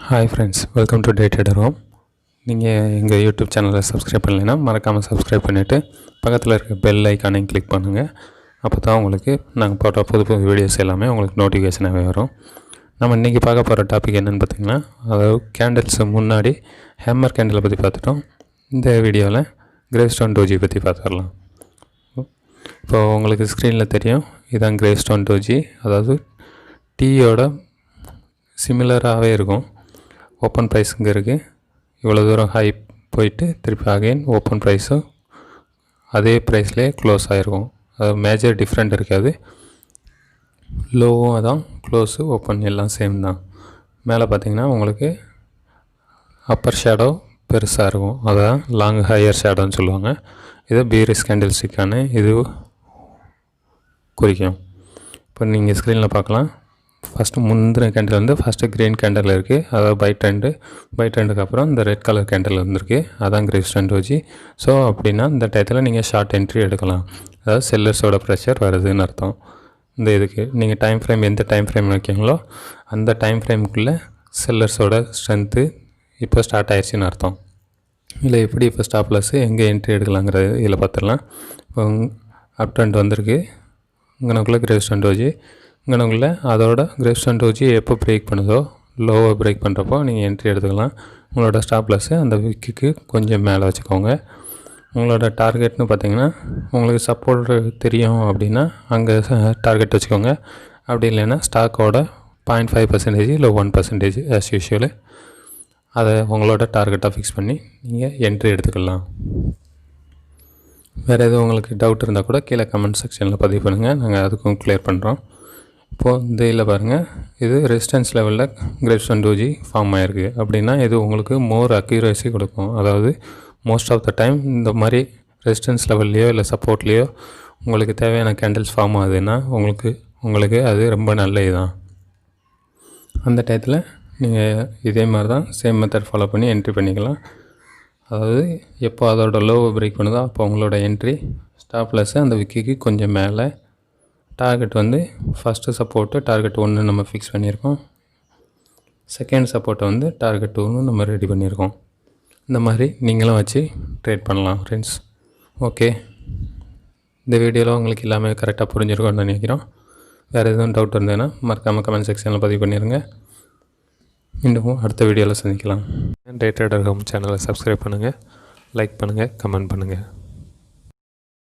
Hi friends, welcome to Day Trader Home. நீங்கள் எங்கள் YouTube சேனலை சப்ஸ்கிரைப் பண்ணலைன்னா மறக்காமல் சப்ஸ்கிரைப் பண்ணிவிட்டு பக்கத்தில் இருக்க பெல் ஐக்கானையும் கிளிக் பண்ணுங்கள். அப்போ தான் உங்களுக்கு நாங்கள் போட்ட புது புது வீடியோஸ் எல்லாமே உங்களுக்கு நோட்டிஃபிகேஷனாகவே வரும். நம்ம இன்றைக்கி பார்க்க போகிற டாபிக் என்னென்னு பார்த்திங்கன்னா, அதாவது கேண்டில்ஸ் முன்னாடி ஹேம்மர் கேண்டிலை பற்றி பார்த்துட்டோம். இந்த வீடியோவில் கிரேவ்ஸ்டோன் டோஜி பற்றி பார்த்துடலாம். இப்போது உங்களுக்கு ஸ்க்ரீனில் தெரியும், இதுதான் கிரேவ்ஸ்டோன் டோஜி. அதாவது டீயோட சிமிலராகவே இருக்கும். ஓப்பன் ப்ரைஸ் இங்கே இருக்குது. இவ்வளோ தூரம் ஹை போயிட்டு திருப்பி அகைன் ஓப்பன் ப்ரைஸும் அதே ப்ரைஸ்லேயே க்ளோஸ் ஆகிருக்கும். அது மேஜர் டிஃப்ரெண்ட் இருக்காது. லோவும் அதான், க்ளோஸு ஓப்பன் எல்லாம் சேம் தான். மேலே பார்த்திங்கன்னா உங்களுக்கு அப்பர் ஷேடோ பெருசாக இருக்கும், அதான் லாங் ஹையர் ஷேடோன்னு சொல்லுவாங்க. இது பீரிஸ் கேண்டில் ஸ்டிக்கான இது குறிக்கும். இப்போ நீங்கள் ஸ்க்ரீனில் பார்க்கலாம். ஃபஸ்ட்டு முந்தின கேண்டில் வந்து ஃபஸ்ட்டு க்ரீன் கேண்டில் இருக்குது, அதாவது பை ட்ரெண்டுக்கு அப்புறம் இந்த ரெட் கலர் கேண்டில் வந்துருக்கு, அதான் கிரேவ்ஸ்டோன் டோஜி. ஸோ அப்படின்னா இந்த டயத்தில் நீங்கள் ஷார்ட் என்ட்ரி எடுக்கலாம். அதாவது செல்லர்ஸோட ப்ரெஷர் வருதுன்னு அர்த்தம். இந்த இதுக்கு நீங்கள் டைம் ஃப்ரேம் எந்த டைம் ஃப்ரேம் வைக்கிங்களோ அந்த டைம் ஃப்ரேமுக்குள்ளே செல்லர்ஸோட ஸ்ட்ரென்த்து இப்போ ஸ்டார்ட் ஆயிடுச்சுன்னு அர்த்தம். இல்லை எப்படி இப்போ ஸ்டாப் லாஸ் எங்கே என்ட்ரி எடுக்கலாங்கிறது இதில் பார்த்துடலாம். இப்போ அப் ட்ரெண்ட் வந்திருக்கு, இங்கனக்குள்ளே கிரேவ்ஸ்டோன் டோஜி. இங்கனக்குள்ளே அதோட கிரேவ்ஸ்டோன் டோஜி எப்போ பிரேக் பண்ணுதோ, லோவை பிரேக் பண்ணுறப்போ நீங்கள் என்ட்ரி எடுத்துக்கலாம். உங்களோட ஸ்டாப் லாஸு அந்த விக்குக்கு கொஞ்சம் மேலே வச்சுக்கோங்க. உங்களோட டார்கெட்னு பார்த்திங்கன்னா, உங்களுக்கு சப்போர்ட் தெரியும் அப்படின்னா அங்கே டார்கெட் வச்சுக்கோங்க. அப்படி இல்லைன்னா ஸ்டாக்கோட 0.5% இல்லை 1% ஆஸ் யூஷுவலு அதை உங்களோட டார்கெட்டாக ஃபிக்ஸ் பண்ணி நீங்கள் என்ட்ரி எடுத்துக்கலாம். வேறு எதுவும் உங்களுக்கு டவுட் இருந்தால் கூட கீழே கமெண்ட் செக்ஷனில் பதிவு பண்ணுங்கள், நாங்கள் அதுக்கும் கிளியர் பண்ணுறோம். இப்போது இந்த இதில் பாருங்கள், இது ரெசிஸ்டன்ஸ் லெவலில் கிரேவ்ஸ்டோன் டோஜி ஃபார்ம் ஆகிருக்கு. அப்படின்னா இது உங்களுக்கு மோர் அக்யூரசி கொடுக்கும். அதாவது மோஸ்ட் ஆஃப் த டைம் இந்த மாதிரி ரெசிஸ்டன்ஸ் லெவல்லையோ இல்லை சப்போர்ட்லேயோ உங்களுக்கு தேவையான கேண்டில்ஸ் ஃபார்ம் ஆகுதுன்னா உங்களுக்கு அது ரொம்ப நல்ல இதுதான். அந்த டயத்தில் நீங்கள் இதே மாதிரி தான் சேம் மெத்தட் ஃபாலோ பண்ணி என்ட்ரி பண்ணிக்கலாம். அதாவது எப்போ அதோட லோவை பிரேக் பண்ணுதோ அப்போ உங்களோட என்ட்ரி, ஸ்டாப் லாஸ் அந்த விக்கிக்கு கொஞ்சம் மேலே, டார்கெட் வந்து ஃபஸ்ட்டு சப்போர்ட்டு டார்கெட் 1 நம்ம ஃபிக்ஸ் பண்ணியிருக்கோம், செகண்ட் சப்போர்ட்டை வந்து டார்கெட் 2 நம்ம ரெடி பண்ணியிருக்கோம். இந்த மாதிரி நீங்களும் வச்சு ட்ரேட் பண்ணலாம் ஃப்ரெண்ட்ஸ். ஓகே, இந்த வீடியோவில் உங்களுக்கு எல்லாமே கரெக்டாக புரிஞ்சிருக்கும்னு நினைக்கிறோம். வேறு எதுவும் டவுட் இருந்ததுன்னா மறக்காமல் கமெண்ட் செக்ஷனில் பதிவு பண்ணிடுங்க. மீண்டும் அடுத்த வீடியோவில் சந்திக்கலாம். டே ட்ரேடர் ஹோம் சேனலை சப்ஸ்கிரைப் பண்ணுங்கள், லைக் பண்ணுங்கள், கமெண்ட் பண்ணுங்கள்.